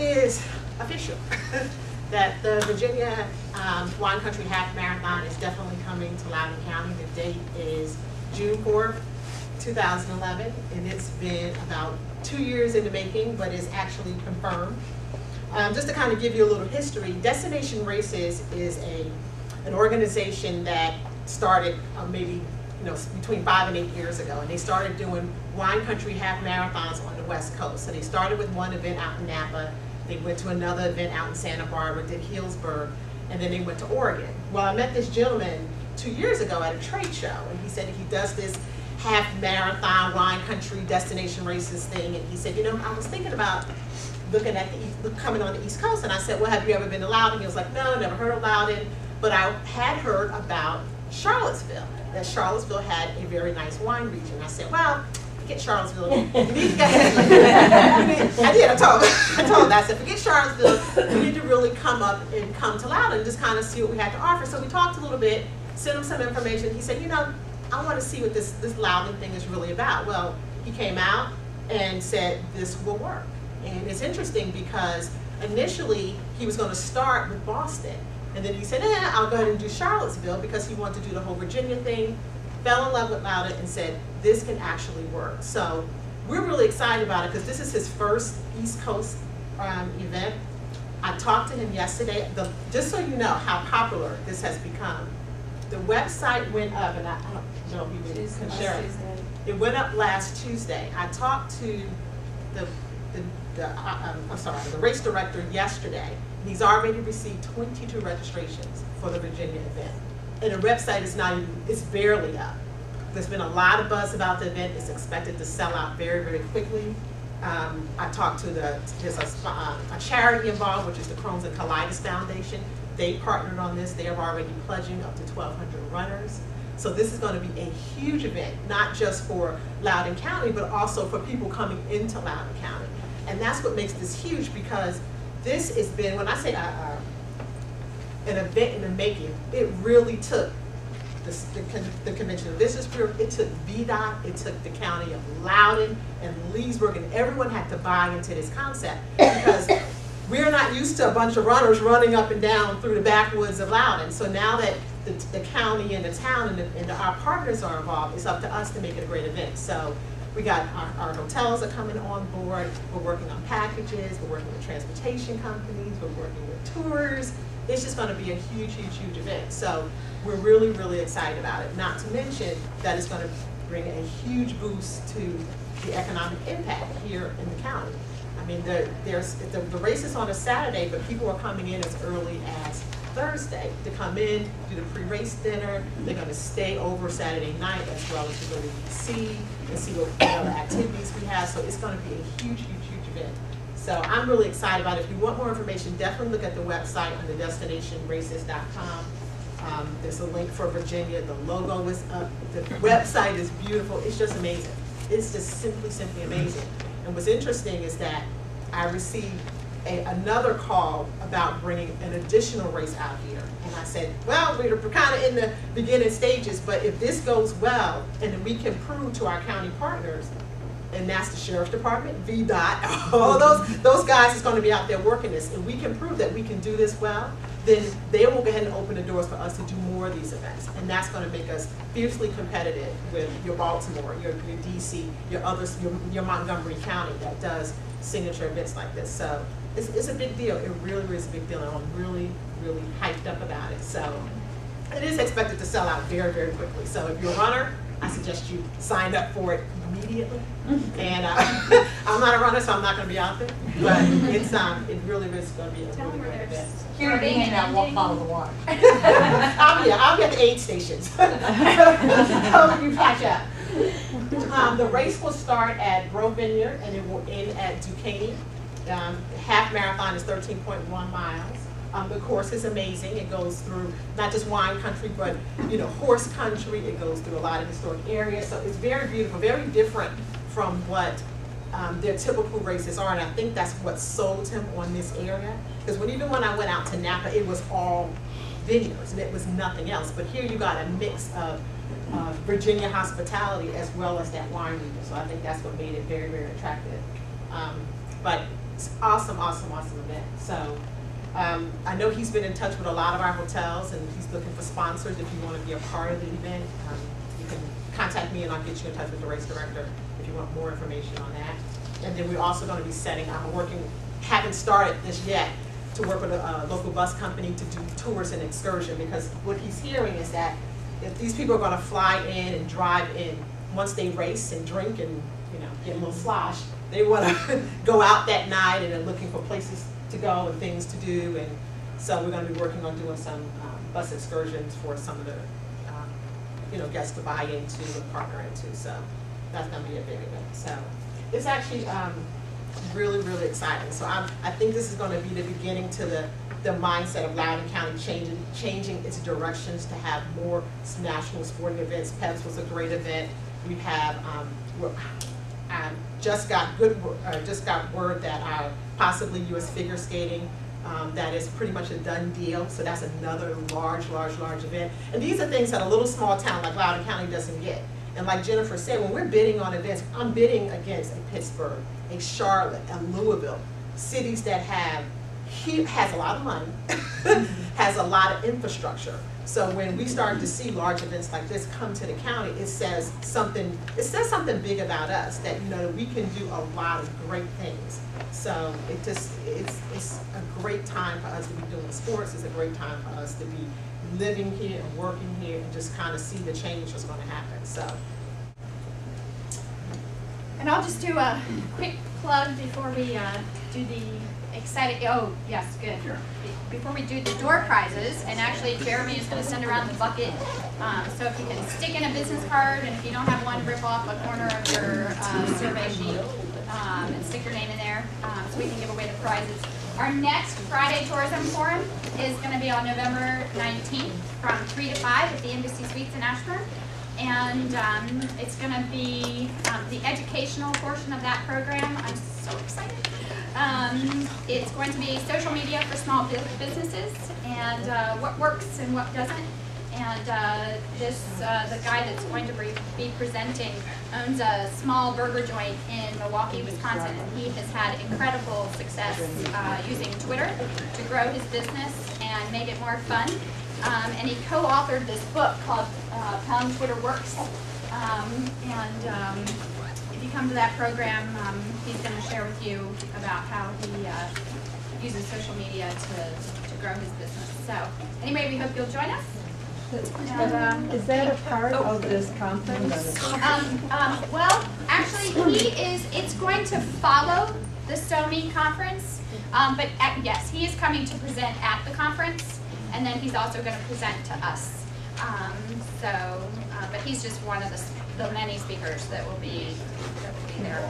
is official that the Virginia Wine Country Half Marathon is definitely coming to Loudoun County. The date is June 4th, 2011, and it's been about 2 years in the making, but it's actually confirmed. Just to kind of give you a little history, Destination Races is an organization that started maybe between 5 and 8 years ago, and they started doing wine country half marathons on the West Coast. So they started with one event out in Napa, they went to another event out in Santa Barbara, did Healdsburg, and then they went to Oregon. Well, I met this gentleman 2 years ago at a trade show, and he said he does this half marathon wine country Destination Races thing, and he said, I was thinking about looking at coming on the East Coast, and I said, well, have you ever been to Loudoun? He was like, no, never heard of Loudoun, but I had heard about Charlottesville, that Charlottesville had a very nice wine region. I said, well, forget Charlottesville. I did, I told him that. I said, forget Charlottesville, we need to really come up and come to Loudoun and just kind of see what we had to offer. So we talked a little bit, sent him some information. He said, I want to see what this Loudoun thing is really about. Well, he came out and said, this will work. And it's interesting because initially he was going to start with Boston. And then he said, I'll go ahead and do Charlottesville because he wanted to do the whole Virginia thing, fell in love with Loudoun and said, this can actually work. So we're really excited about it because this is his first East Coast event. I talked to him yesterday, just so you know how popular this has become. The website went up, and I don't know if you can share it. It went up last Tuesday. I talked to the race director yesterday. He's already received 22 registrations for the Virginia event. And the website is it's barely up. There's been a lot of buzz about the event. It's expected to sell out very, very quickly. I talked to there's a charity involved, which is the Crohn's and Colitis Foundation. They partnered on this. They are already pledging up to 1,200 runners. So this is going to be a huge event, not just for Loudoun County, but also for people coming into Loudoun County. And that's what makes this huge, because this has been, when I say an event in the making, it really took the Convention of Visitors Bureau, it took VDOT, it took the county of Loudoun and Leesburg, and everyone had to buy into this concept, because we're not used to a bunch of runners running up and down through the backwoods of Loudoun. So now that the county and the town and our partners are involved, it's up to us to make it a great event. So we got our hotels are coming on board. We're working on packages. We're working with transportation companies. We're working with tours. It's just going to be a huge, huge, huge event. So we're really, really excited about it. Not to mention that it's going to bring a huge boost to the economic impact here in the county. I mean, the race is on a Saturday, but people are coming in as early as Thursday to come in, do the pre-race dinner. They're going to stay over Saturday night, as well as to go to DC and see what other activities we have. So it's going to be a huge, huge, huge event. So I'm really excited about it. If you want more information, definitely look at the website on the destinationraces.com. There's a link for Virginia. The logo is up. The website is beautiful. It's just amazing. It's just simply, simply amazing. And what's interesting is that I received another call about bringing an additional race out here. And I said, well, we're kind of in the beginning stages, but if this goes well, and then we can prove to our county partners, and that's the Sheriff's Department, VDOT, all those guys is going to be out there working this, and we can prove that we can do this well, then they will go ahead and open the doors for us to do more of these events. And that's going to make us fiercely competitive with your Baltimore, your DC, your Montgomery County that does signature events like this. So it's a big deal. It really, really is a big deal, and I'm really, really hyped up about it. So it is expected to sell out very, very quickly. So if you're a runner, I suggest you sign up for it immediately. And I'm not a runner, so I'm not going to be out there. But it really is going to be a really great event. Here being and I won't follow the water. I'll be at the aid stations. So you catch up. The race will start at Grove Vineyard and it will end at Duquesne. Half marathon is 13.1 miles. The course is amazing. It goes through not just wine country, but horse country. It goes through a lot of historic areas. So it's very beautiful, very different from what their typical races are. And I think that's what sold him on this area. Because even when I went out to Napa, it was all vineyards and it was nothing else. But here you got a mix of Virginia hospitality as well as that wine region. So I think that's what made it very, very attractive. But it's awesome, awesome, awesome event. So I know he's been in touch with a lot of our hotels, and he's looking for sponsors. If you want to be a part of the event, you can contact me and I'll get you in touch with the race director if you want more information on that. And then we're also going to be setting, haven't started this yet, to work with a local bus company to do tours and excursion, because what he's hearing is that if these people are going to fly in and drive in, once they race and drink and get a little slosh, they want to go out that night and they're looking for places to go and things to do. And so we're going to be working on doing some bus excursions for some of the guests to buy into and partner into. So that's going to be a big event. So it's actually really, really exciting. So I think this is going to be the beginning to the mindset of Loudoun County changing its directions to have more national sporting events. PEBS was a great event. We have just got word that our possibly U.S. figure skating, that is pretty much a done deal. So that's another large event. And these are things that a little small town like Loudoun County doesn't get. And like Jennifer said, when we're bidding on events, I'm bidding against a Pittsburgh, a Charlotte, a Louisville, cities that has a lot of money, has a lot of infrastructure. So when we start to see large events like this come to the county, it says something big about us, that we can do a lot of great things. So it's a great time for us to be doing sports. It's a great time for us to be living here and working here and just kind of see the change that's going to happen. So. And I'll just do a quick plug before we do the exciting, oh yes, good. Sure. Before we do the door prizes, and actually Jeremy is going to send around the bucket, so if you can stick in a business card, and if you don't have one, rip off a corner of your survey sheet and stick your name in there, so we can give away the prizes. Our next Friday Tourism Forum is going to be on November 19th from 3 to 5 at the Embassy Suites in Ashburn. And it's going to be the educational portion of that program. I'm so excited. It's going to be social media for small businesses, and what works and what doesn't. And the guy that's going to be presenting owns a small burger joint in Milwaukee, Wisconsin. And he has had incredible success using Twitter to grow his business and make it more fun. And he co-authored this book called Pound Twitter Works. If you come to that program, he's going to share with you about how he uses social media to grow his business. So anyway, we hope you'll join us. And, is that a part of this conference? Well, actually, it's going to follow the STOMI conference, but yes, he is coming to present at the conference, and then he's also going to present to us. But he's just one of the many speakers that will be there.